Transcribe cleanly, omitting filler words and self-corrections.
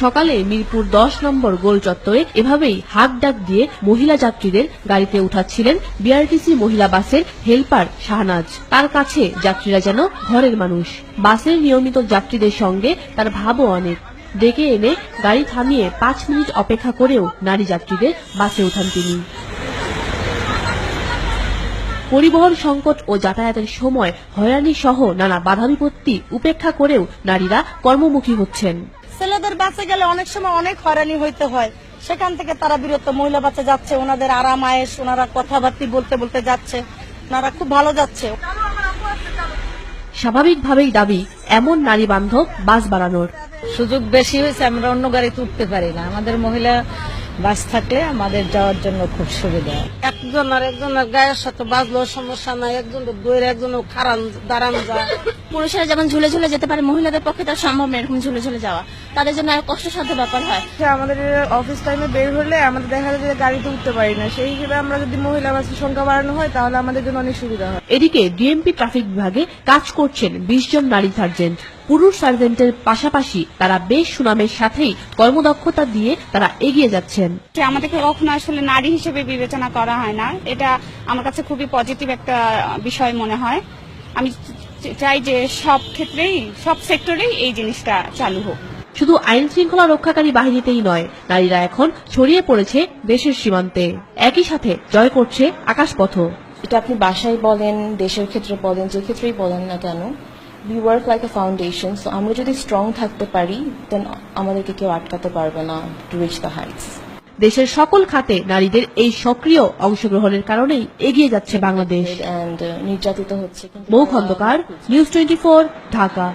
সকালে মিরপুর 10 নম্বর গোল চত্বরে এভাবেই হাক ডাক দিয়ে মহিলা যাত্রীদের গাড়িতে উঠাচ্ছিলেন বিআরটিসি মহিলা বাসের হেলপার শাহনাজ। তার কাছে যাত্রীরা যেন ঘরের মানুষ। বাসের নিয়মিত যাত্রীদের সঙ্গে তার ভাবও অনেক। ডেকে এনে গাড়ি থামিয়ে 5 মিনিট অপেক্ষা করেও নারী যাত্রীদের বাসে উঠান তিনি। পরিবহন সংকট ও যাতায়াতের সময় হয়রানি সহ নানা বাধা বিপত্তি উপেক্ষা করেও নারীরা কর্মমুখী হচ্ছেন। ছেলেদের বাসে গেলে অনেক সময় অনেক হয়রানি হইতে হয়, সেখান থেকে তারা বিরত। মহিলা বাসে যাচ্ছে, ওনাদের আরাম আয়েশ, ওনারা কথাবার্তা বলতে বলতে যাচ্ছে, ওনারা খুব ভালো যাচ্ছে। স্বাভাবিকভাবেই দাবি এমন নারী বান্ধব বাস বাড়ানোর। সুযোগ বেশি হয়েছে, আমরা অন্য গাড়িতে উঠতে পারি না। আমাদের মহিলা বাস থাকলে আমাদের যাওয়ার জন্য খুব সুবিধা। একজনের গায়ের সাথে বাজলো সমস্যা নাই, একজনের দৌড়ে একজনের দাঁড়ান যায়। পুরুষেরা যেমন ঝুলে ঝুলে যেতে পারে, মহিলাদের পক্ষে তার সম্ভব না এরকম ঝুলে ঝুলে যাওয়া, তাদের জন্য আর কষ্টসাধ্য ব্যাপার হয়। আমাদের অফিস টাইমে বের হলে আমাদের দেখা যায় যে গাড়িতে উঠতে পারি না, সেই হিসেবে আমরা যদি মহিলা বাসের সংখ্যা বাড়ানো হয় তাহলে আমাদের জন্য অনেক সুবিধা হয়। এদিকে ডিএমপি ট্রাফিক বিভাগে কাজ করছেন 20 জন নারী সার্জেন্ট। পুরুষ সার্জেন্টের পাশাপাশি তারা বেশ সুনামের সাথেই কর্মদক্ষতা দিয়ে তারা এগিয়ে যাচ্ছেন। আমাদেরকে কখনো আসলে নারী হিসেবে বিবেচনা করা হয় না, এটা আমার কাছে খুবই পজিটিভ একটা বিষয় মনে হয়। আমি চাই যে সব ক্ষেত্রেই, সব সেক্টরেই এই জিনিসটা চালু হোক। শুধু আইন শৃঙ্খলা রক্ষাকারী বাহিনীতেই নয়, নারীরা এখন ছড়িয়ে পড়েছে দেশের সীমান্তে। একই সাথে জয় করছে আকাশপথও। এটা আপনি বাসায় বলেন, দেশের ক্ষেত্রে বলেন, যে ক্ষেত্রেই বলেন না কেন, we work like a foundation. So আমরা যদি স্ট্রং থাকতে পারি, then আমাদেরকে কেউ আটকাতে পারবে না to reach the heights. দেশের সকল খাতে নারীদের এই সক্রিয় অংশগ্রহণের কারণেই এগিয়ে যাচ্ছে বাংলাদেশ। নির্যাতিত হচ্ছে। মৌ খন্দকার, নিউজ 24, ঢাকা।